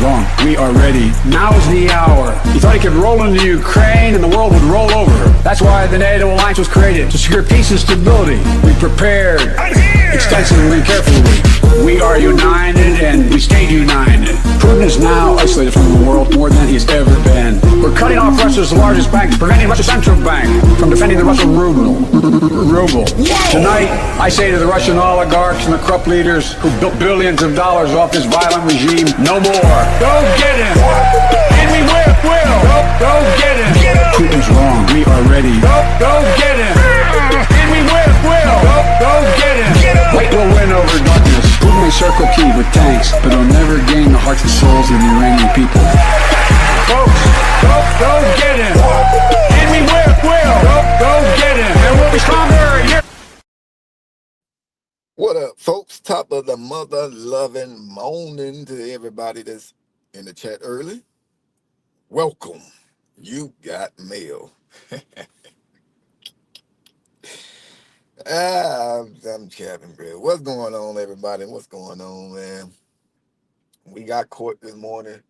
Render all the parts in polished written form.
wrong. We are ready. Now's the hour. He thought he could roll into Ukraine and the world would roll over. That's why the NATO alliance was created, to secure peace and stability. We prepared extensively and carefully. We are united and we stayed united. Putin is now isolated from the world more than he's ever been. We're cutting off Russia's largest bank, preventing Russia's central bank from defending the Russian ruble. Tonight, I say to the Russian oligarchs and the corrupt leaders who built billions of dollars off this violent regime, no more. Go get him! And we will! Go get him! Putin's wrong. We are ready. Go get him! And we will! Go get him! Light will win over darkness. Putin may circle Kyiv with tanks, but he'll never gain the hearts and souls of the Iranian people. Folks, go get him! And we will! Go get him! And we'll be stronger! What up, folks? Top of the mother-loving morning to everybody that's in the chat early. Welcome. You got mail. I'm Captain Bill. What's going on, everybody? What's going on, man? We got court this morning.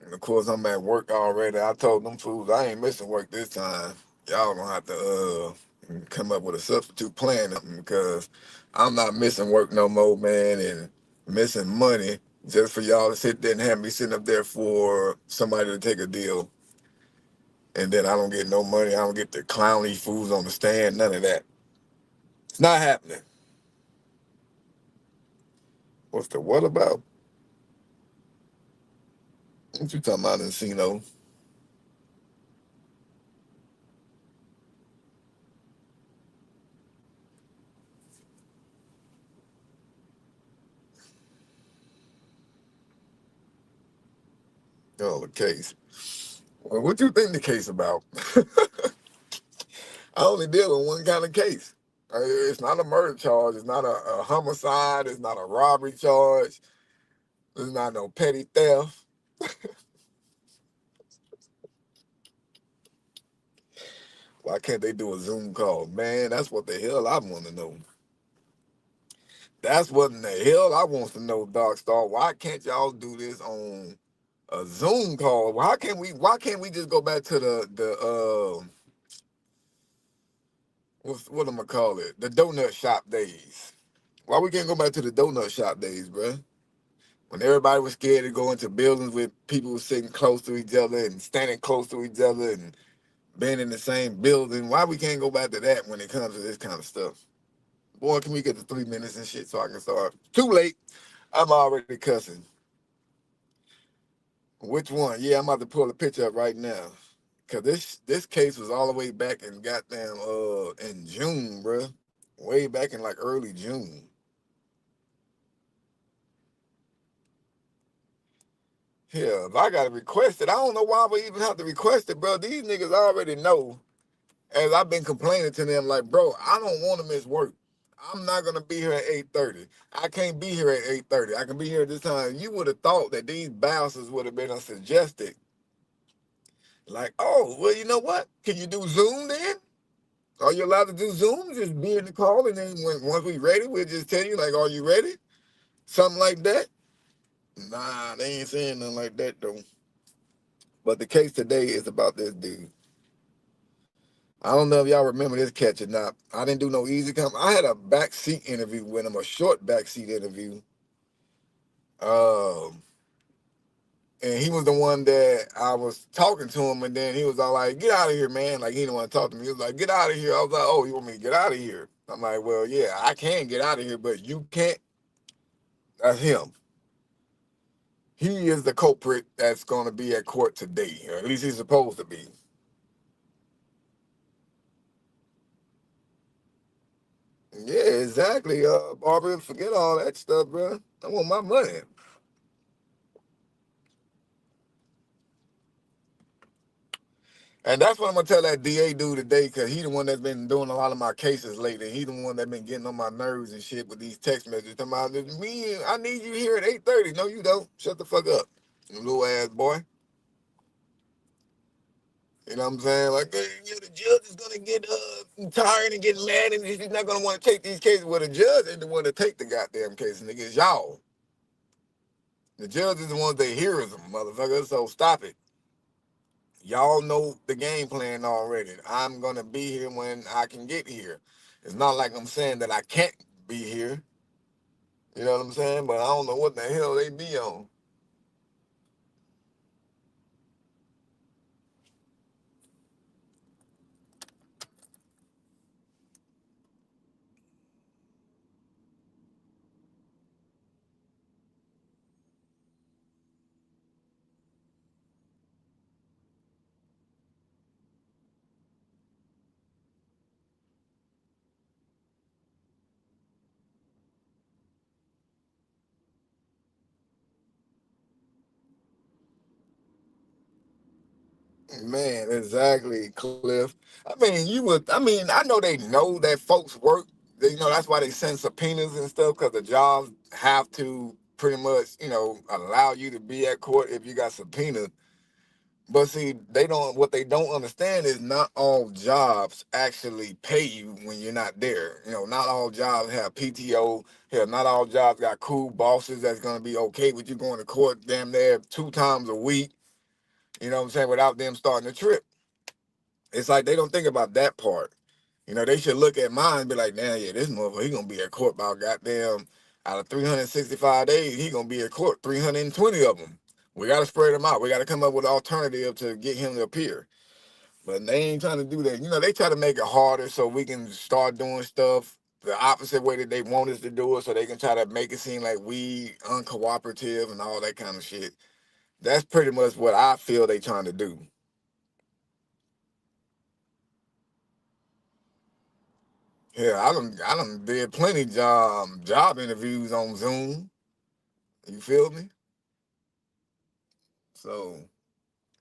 And, of course, I'm at work already. I told them fools I ain't missing work this time. Y'all gonna have to come up with a substitute plan because I'm not missing work no more, man, and missing money just for y'all to sit there and have me sitting up there for somebody to take a deal. And then I don't get no money. I don't get the clowny fools on the stand, none of that. It's not happening. What's the what about? What you talking about, Encino? Oh, the case. Well, what you think the case about? I only deal with one kind of case. It's not a murder charge. It's not a homicide. It's not a robbery charge. It's not no petty theft. Why can't they do a Zoom call? Man, that's what the hell I want to know. That's what in the hell I want to know, Dark Star. Why can't y'all do this on a Zoom call? Why can't we just go back to the what am I call it? The donut shop days. Why we can't go back to the donut shop days, bruh? When everybody was scared to go into buildings with people sitting close to each other and standing close to each other and being in the same building. Why we can't go back to that when it comes to this kind of stuff? Boy, can we get to 3 minutes and shit so I can start? Too late. I'm already cussing. Which one? Yeah, I'm about to pull a picture up right now. Cause this case was all the way back in goddamn in June, bro. Way back in like early June. Yeah, if I gotta request it, I don't know why we even have to request it, bro. These niggas already know. As I've been complaining to them, like, bro, I don't want to miss work. I'm not gonna be here at 8:30. I can't be here at 8:30. I can be here at this time. You would have thought that these bastards would have been suggested. Like, oh, well, you know what? Can you do Zoom then? Are you allowed to do Zoom? Just be in the call, and then once we ready, we'll just tell you, like, are you ready? Something like that. Nah, they ain't saying nothing like that, though. But the case today is about this dude. I don't know if y'all remember this catch or not. I didn't do no easy come. I had a backseat interview with him, a short backseat interview. And he was the one that I was talking to him, and then he was all like, get out of here, man. Like, he didn't want to talk to me. He was like, get out of here. I was like, oh, you want me to get out of here? I'm like, well, yeah, I can get out of here, but you can't. That's him. He is the culprit that's going to be at court today, or at least he's supposed to be. Yeah, exactly. Barbara, forget all that stuff, bro. I want my money. And that's what I'm gonna tell that DA dude today, cause he the one that's been doing a lot of my cases lately. He the one that been getting on my nerves and shit with these text messages. Talking about me, I need you here at 8:30. No, you don't. Shut the fuck up, you little ass boy. You know what I'm saying? Like, the judge is gonna get tired and get mad, and he's not gonna want to take these cases. Well, the judge ain't the one to take the goddamn case, nigga. It's y'all. The judge is the ones that hears them, motherfucker. So stop it. Y'all know the game plan already. I'm gonna be here when I can get here. It's not like I'm saying that I can't be here. You know what I'm saying? But I don't know what the hell they be on. Man, exactly, Cliff. I mean, you would. I mean, I know they know that folks work. That's why they send subpoenas and stuff because the jobs have to pretty much, allow you to be at court if you got subpoenaed. But see, they don't. What they don't understand is not all jobs actually pay you when you're not there. Not all jobs have PTO. Hell, not all jobs got cool bosses that's gonna be okay with you going to court damn near 2 times a week. You know what I'm saying? Without them starting the trip. It's like they don't think about that part. They should look at mine and be like, damn, yeah, this motherfucker, he gonna be at court about goddamn out of 365 days, he gonna be at court 320 of them. We gotta spread them out. We gotta come up with an alternative to get him to appear. But they ain't trying to do that. They try to make it harder so we can start doing stuff the opposite way that they want us to do it, so they can try to make it seem like we uncooperative and all that kind of shit. That's pretty much what I feel they trying to do. Yeah, I done did plenty job interviews on Zoom. You feel me? So,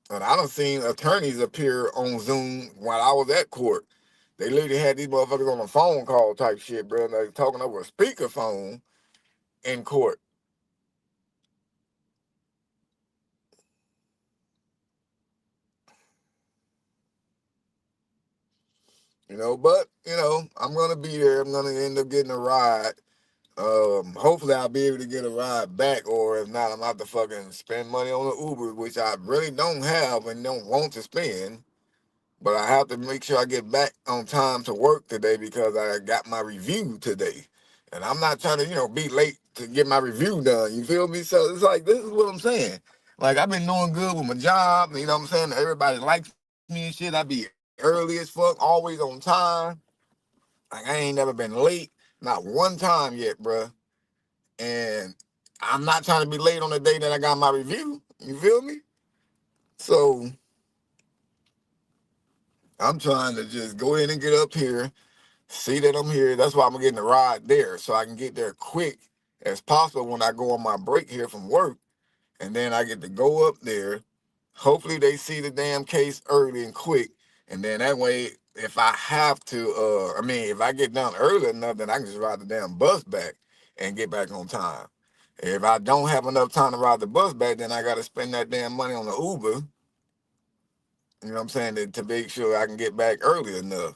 and I done seen attorneys appear on Zoom while I was at court. They literally had these motherfuckers on a phone call type shit, bro. And they talking over a speakerphone in court. But I'm gonna be there. I'm gonna end up getting a ride. Hopefully I'll be able to get a ride back, or if not, I'm gonna have to fucking spend money on the Uber, which I really don't have and don't want to spend. But I have to make sure I get back on time to work today because I got my review today. And I'm not trying to, be late to get my review done. You feel me? So it's like, this is what I'm saying. Like, I've been doing good with my job. You know what I'm saying? Everybody likes me and shit. I be early as fuck, always on time. Like, I ain't never been late. Not one time yet, bruh. And I'm not trying to be late on the day that I got my review. You feel me? So I'm trying to just go ahead and get up here, see that I'm here. That's why I'm getting the ride there, so I can get there quick as possible when I go on my break here from work. And then I get to go up there. Hopefully they see the damn case early and quick. And then that way, if I have to, if I get done early enough, then I can just ride the damn bus back and get back on time. If I don't have enough time to ride the bus back, then I got to spend that damn money on the Uber. You know what I'm saying? To make sure I can get back early enough.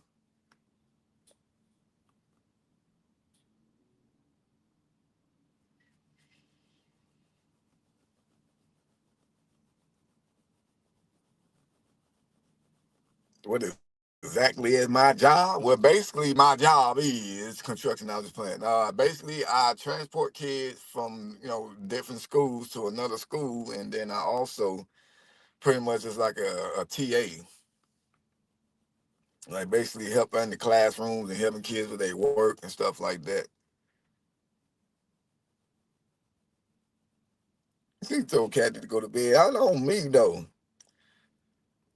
What exactly is my job? Well, basically, my job is construction. I was just playing. Basically, I transport kids from different schools to another school, and then I also pretty much is like a TA, like basically helping in the classrooms and helping kids with their work and stuff like that. She told Kathy to go to bed. I don't me though.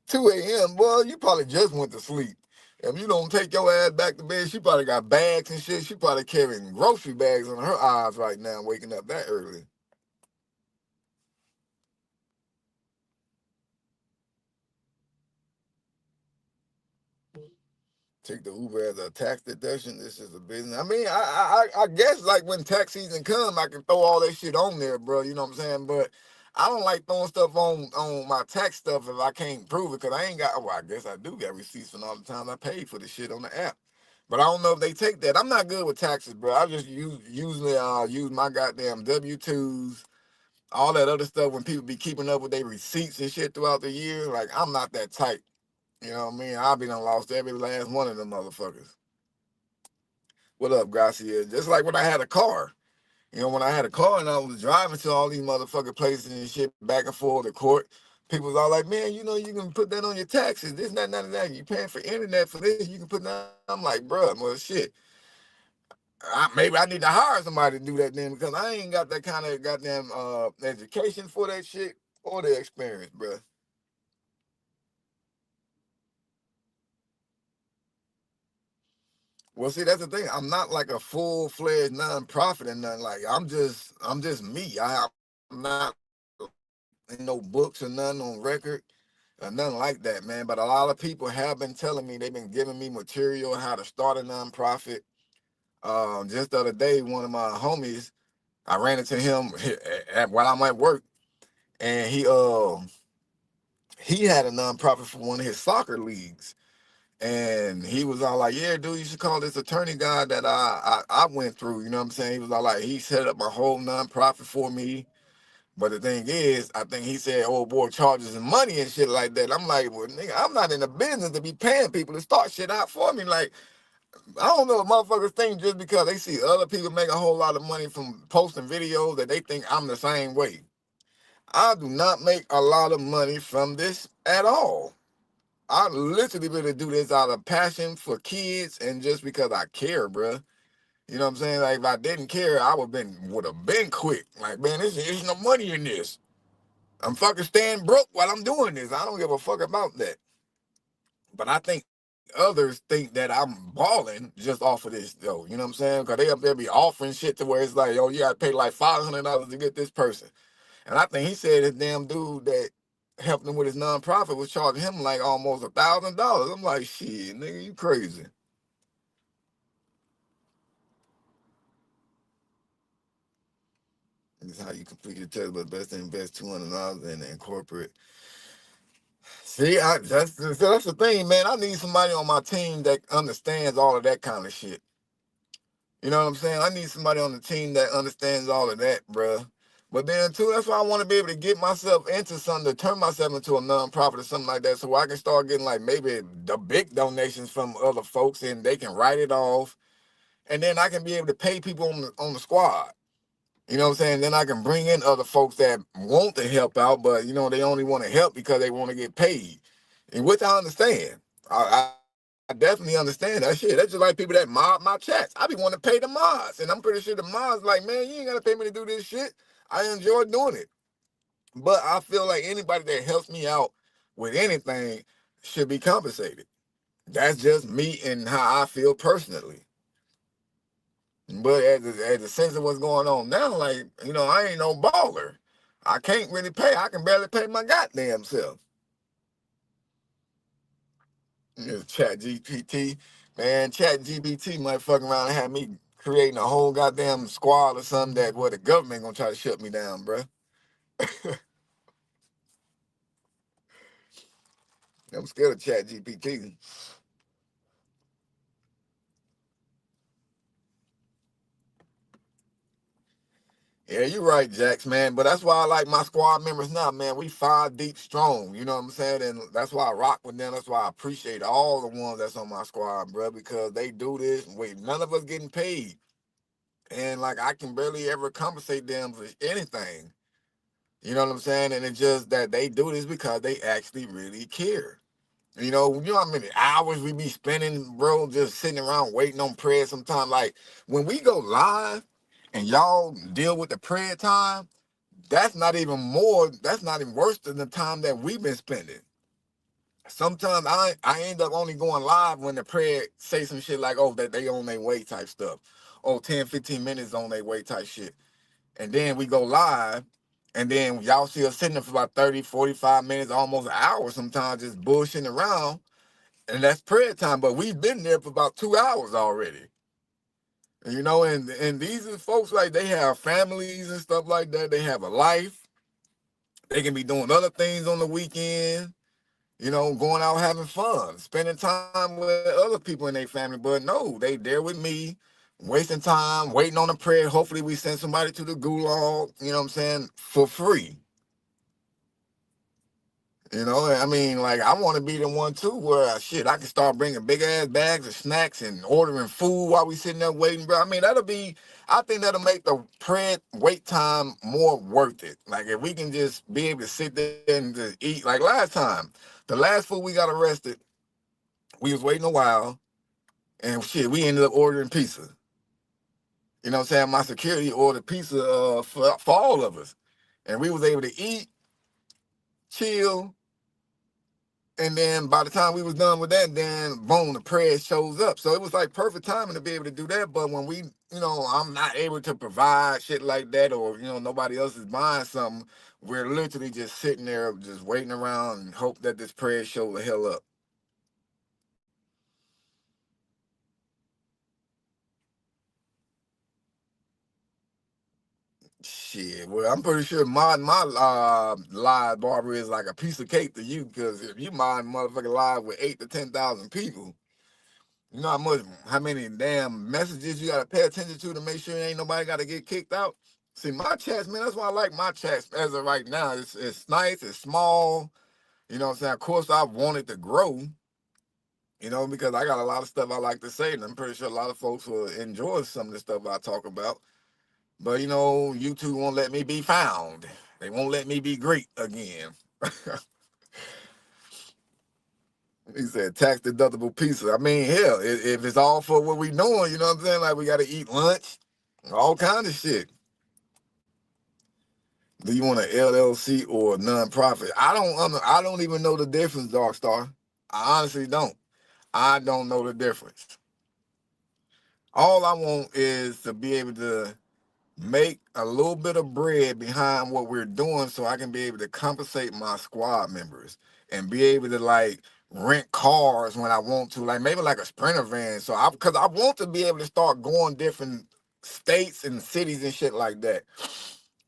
2 a.m. Boy, you probably just went to sleep. If you don't take your ass back to bed, she probably got bags and shit. She probably carrying grocery bags on her eyes right now, waking up that early. Take the Uber as a tax deduction. This is a business. I mean, I guess like when tax season come, I can throw all that shit on there, bro. You know what I'm saying? But I don't like throwing stuff on my tax stuff if I can't prove it, because I ain't got. Well, I guess I do got receipts from all the times I paid for the shit on the app. But I don't know if they take that. I'm not good with taxes, bro. I just usually use my goddamn W-2s all that other stuff when people be keeping up with their receipts and shit throughout the year. Like, I'm not that type. You know what I mean? I be done lost every last one of them motherfuckers. What up, Gracia? Just like when I had a car. You know, when I had a car and I was driving to all these motherfucking places and shit back and forth to court, people was all like, man, you know, you can put that on your taxes. This, that, none of that. You paying for internet for this, you can put that. I'm like, bruh, well, shit. Maybe I need to hire somebody to do that then because I ain't got that kind of goddamn education for that shit or the experience, bruh. Well, see, that's the thing. I'm not like a full-fledged nonprofit and nothing. Like I'm just me. I'm not in no books or nothing on record or nothing like that, man. But a lot of people have been telling me, they've been giving me material how to start a nonprofit. Just the other day, one of my homies, I ran into him while I'm at work, and he had a nonprofit for one of his soccer leagues. And he was all like, yeah, dude, you should call this attorney guy that I went through. You know what I'm saying? He was all like, he set up my whole nonprofit for me. But the thing is, I think he said, oh boy, charges and money and shit like that. I'm like, well, nigga, I'm not in the business to be paying people to start shit out for me. Like, I don't know if motherfuckers think just because they see other people make a whole lot of money from posting videos that they think I'm the same way. I do not make a lot of money from this at all. I literally really do this out of passion for kids and just because I care, bruh. You know what I'm saying? Like if I didn't care, I would have been quit. Like, man, there's no money in this. I'm fucking staying broke while I'm doing this. I don't give a fuck about that. But I think others think that I'm balling just off of this, though. You know what I'm saying? Because they up there be offering shit to where it's like, yo, you got to pay like $500 to get this person. And I think he said this damn dude that helped him with his nonprofit was charging him like almost $1,000. I'm like, shit, nigga, you crazy. This is how you complete your test, but best to invest $200 in corporate. See, that's the thing, man. I need somebody on my team that understands all of that kind of shit. You know what I'm saying? I need somebody on the team that understands all of that, bruh. But then too, that's why I want to be able to get myself into something, to turn myself into a nonprofit or something like that, so I can start getting like maybe the big donations from other folks, and they can write it off, and then I can be able to pay people on the squad. You know what I'm saying? Then I can bring in other folks that want to help out, but you know they only want to help because they want to get paid, and which I understand. I definitely understand that shit. That's just like people that mob my chats. I be wanting to pay the mods, and I'm pretty sure the mods like, man, you ain't gotta pay me to do this shit. I enjoy doing it, but I feel like anybody that helps me out with anything should be compensated. That's just me and how I feel personally. But as the sense of what's going on now, like, you know, I ain't no baller. I can't really pay. I can barely pay my goddamn self. Chat GPT, man, Chat GPT might fuck around and have me creating a whole goddamn squad or something that the government gonna try to shut me down, bruh. I'm scared of Chat GPT. Yeah, you're right, Jax, man. But that's why I like my squad members now, man. We five deep strong. You know what I'm saying? And that's why I rock with them. That's why I appreciate all the ones that's on my squad, bro, because they do this. Wait, none of us getting paid. And like I can barely ever compensate them for anything. You know what I'm saying? And it's just that they do this because they actually really care. You know how many hours we be spending, bro, just sitting around waiting on prayer sometimes. Like when we go live and y'all deal with the prayer time, that's not even worse than the time that we've been spending. Sometimes I end up only going live when the prayer say some shit like, oh, that they on their way type stuff. Oh, 10, 15 minutes on their way type shit. And then we go live, and then y'all see us sitting there for about 30, 45 minutes, almost an hour sometimes, just bullshitting around. And that's prayer time, but we've been there for about 2 hours already. And these are folks like they have families and stuff like that. They have a life. They can be doing other things on the weekend, going out having fun, spending time with other people in their family. But no, they there with me. wasting time, waiting on a prayer. Hopefully we send somebody to the gulag, you know what I'm saying, for free. You know, I mean, like, I want to be the one too, where shit, I can start bringing big ass bags of snacks and ordering food while we sitting there waiting, bro. I mean, I think that'll make the prayer wait time more worth it. Like, if we can just be able to sit there and just eat, like last time, the last food we got arrested, we was waiting a while, and shit, we ended up ordering pizza. You know what I'm saying? My security ordered pizza for all of us, and we was able to eat, chill. And then by the time we was done with that, then boom, the prayer shows up. So it was like perfect timing to be able to do that. But when we, I'm not able to provide shit like that, or nobody else is buying something, we're literally just sitting there, just waiting around and hope that this prayer show the hell up. Shit, well, I'm pretty sure my live barber is like a piece of cake to you, because if you mind motherfucking live with 8 to 10,000 people. You know how many damn messages you gotta pay attention to make sure ain't nobody gotta get kicked out. See, my chats, man, that's why I like my chats as of right now. It's nice, it's small. You know what I'm saying? Of course, I want it to grow, because I got a lot of stuff I like to say, and I'm pretty sure a lot of folks will enjoy some of the stuff I talk about. But, YouTube won't let me be found. They won't let me be great again. He said tax deductible pizza. I mean, hell, if it's all for what we doing, you know what I'm saying? Like, we got to eat lunch, all kind of shit. Do you want an LLC or a nonprofit? I don't even know the difference, Dark Star. I honestly don't. I don't know the difference. All I want is to be able to make a little bit of bread behind what we're doing, so I can be able to compensate my squad members and be able to, like, rent cars when I want to, like maybe like a Sprinter van. So because I want to be able to start going different states and cities and shit like that.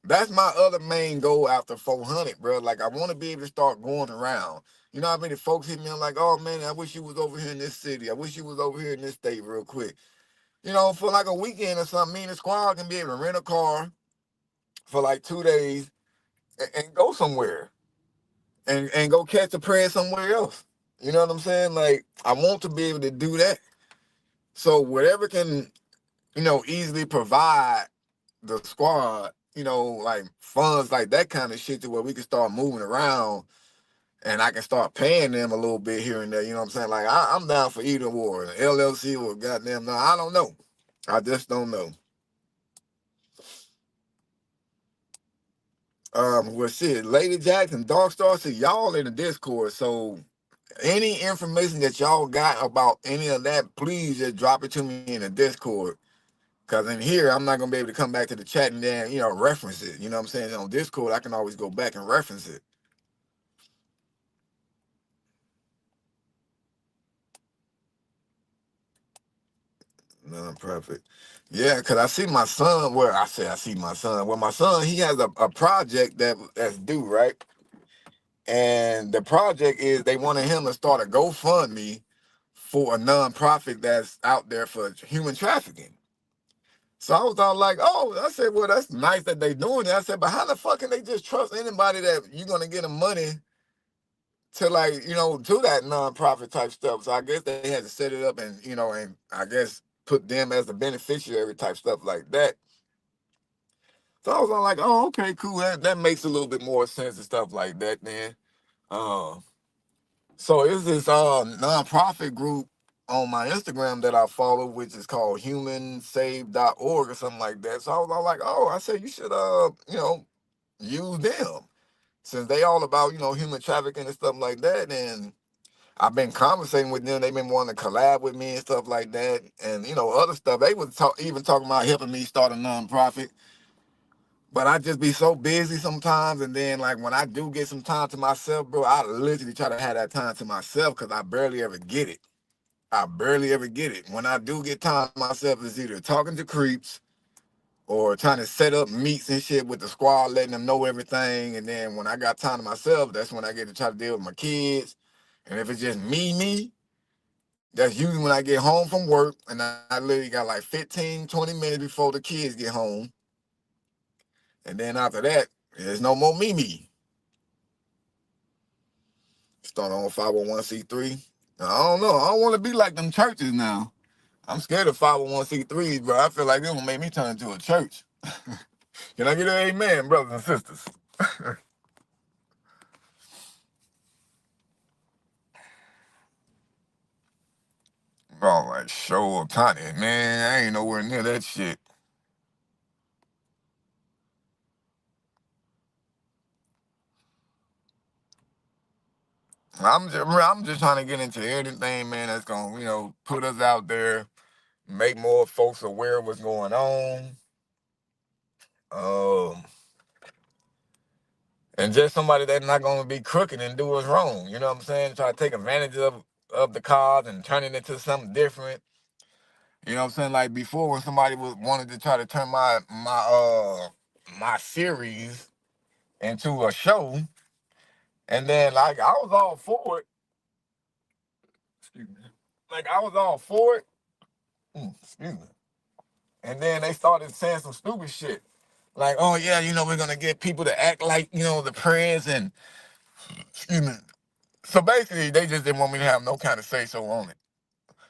That's my other main goal after 400, bro. Like, I want to be able to start going around. You know how many folks hit me and like, oh man, I wish you was over here in this city. I wish you was over here in this state real quick. For like a weekend or something, me and the squad can be able to rent a car for like 2 days and go somewhere and go catch a prayer somewhere else. You know what I'm saying? Like, I want to be able to do that. So whatever can, easily provide the squad, like funds, like that kind of shit, to where we can start moving around and I can start paying them a little bit here and there. You know what I'm saying? Like, I'm down for either or, an LLC or goddamn, no, I don't know. I just don't know. Well, shit, Lady Jackson, Dark Star, see y'all in the Discord. So any information that y'all got about any of that, please just drop it to me in the Discord. Cause in here, I'm not gonna be able to come back to the chat and then, reference it. You know what I'm saying? On Discord, I can always go back and reference it. Non-profit. Yeah, because I see my son, where I say I see my son. Well, my son, he has a project that's due, right? And the project is they wanted him to start a GoFundMe for a nonprofit that's out there for human trafficking. So I was all like, oh, I said, well, that's nice that they doing it. I said, but how the fuck can they just trust anybody that you're gonna get them money to, like, do that nonprofit type stuff? So I guess they had to set it up and, and I guess put them as the beneficiary type stuff like that. So I was all like, oh, okay, cool. That makes a little bit more sense and stuff like that, then. So it's this nonprofit group on my Instagram that I follow, which is called humansave.org or something like that. So I was all like, oh, I said you should use them, since they all about, human trafficking and stuff like that. And I've been conversating with them. They've been wanting to collab with me and stuff like that. And, other stuff. They was even talking about helping me start a nonprofit. But I just be so busy sometimes, and then, like, when I do get some time to myself, bro, I literally try to have that time to myself, because I barely ever get it. I barely ever get it. When I do get time to myself, it's either talking to creeps or trying to set up meets and shit with the squad, letting them know everything. And then when I got time to myself, that's when I get to try to deal with my kids. And if it's just me, That's usually when I get home from work, and I literally got like 15, 20 minutes before the kids get home. And then after that, there's no more Mimi. Start on 501c3. I don't know. I don't want to be like them churches now. I'm scared of 501c3s, bro. I feel like they're gonna make me turn into a church. Can I get an amen, brothers and sisters? All right, show Tiny, man. I ain't nowhere near that shit. I'm just trying to get into anything, man, that's gonna, put us out there, make more folks aware of what's going on. Um, and just somebody that's not gonna be crooked and do us wrong. You know what I'm saying? Try to take advantage of the cause and turn it into something different. You know what I'm saying? Like before, when somebody wanted to try to turn my series into a show, and then like I was all for it. Excuse me. Like I was all for it. Excuse me. And then they started saying some stupid shit. Like, oh yeah, we're gonna get people to act like, the prayers and excuse me. So basically they just didn't want me to have no kind of say so on it.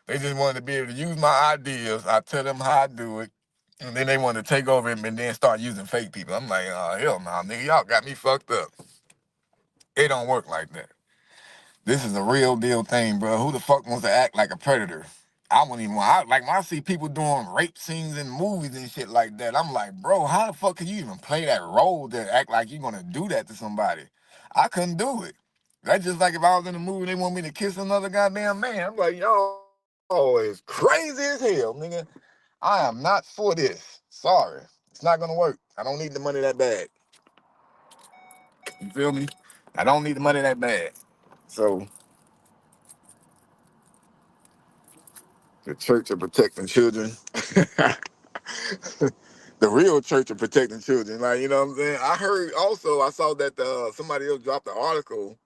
They just wanted to be able to use my ideas. I tell them how I do it. And then they want to take over and then start using fake people. I'm like, oh, hell no, nigga, y'all got me fucked up. It don't work like that. This is a real deal thing, bro. Who the fuck wants to act like a predator? I wouldn't even want, like, when I see people doing rape scenes in movies and shit like that, I'm like, bro, how the fuck can you even play that role to act like you're gonna do that to somebody? I couldn't do it. That's just like if I was in a movie and they want me to kiss another goddamn man. I'm like, y'all is crazy as hell, nigga. I am not for this. Sorry. It's not gonna work. I don't need the money that bad. You feel me? I don't need the money that bad. So the Church of Protecting Children. The real Church of Protecting Children. Like, you know what I'm saying? I heard also, I saw that somebody else dropped an article.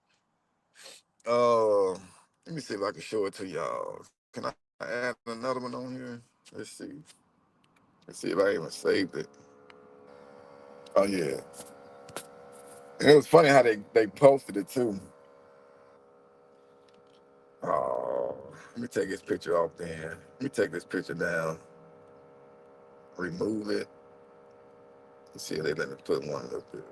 Let me see if I can show it to y'all. Can I add another one on here? Let's see. Let's see if I even saved it. Oh yeah. And it was funny how they posted it too. Oh, let me take this picture off then. Let me take this picture down. Remove it. Let's see if they let me put one up there.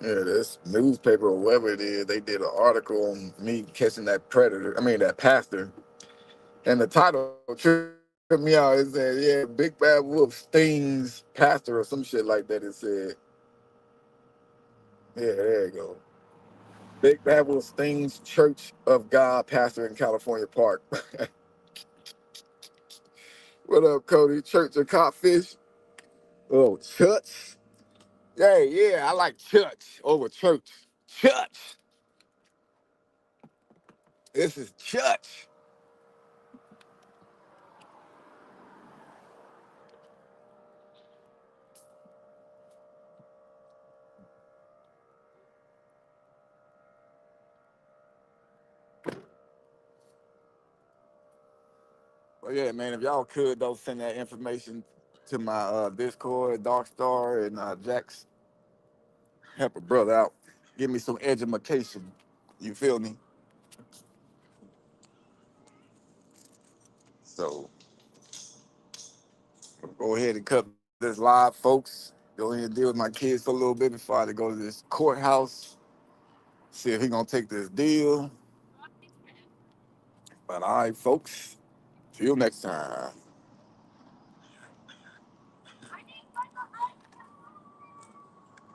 Yeah, this newspaper or whatever it is, they did an article on me catching that predator. I mean that pastor. And the title tripped me out. It said, yeah, Big Bad Wolf stings pastor or some shit like that. It said. Yeah, there you go. Big Bad Wolf stings Church of God pastor in California Park. What up, Cody? Church of Codfish? Oh, church? Yeah, yeah, I like church over church. Church. This is church. But yeah, man, if y'all could, though, send that information to my Discord, Dark Star, and Jax. Help a brother out. Give me some education. You feel me? So go ahead and cut this live, folks. Go ahead and deal with my kids for a little bit before I go to this courthouse. See if he gonna take this deal. But all right, folks. Till next time.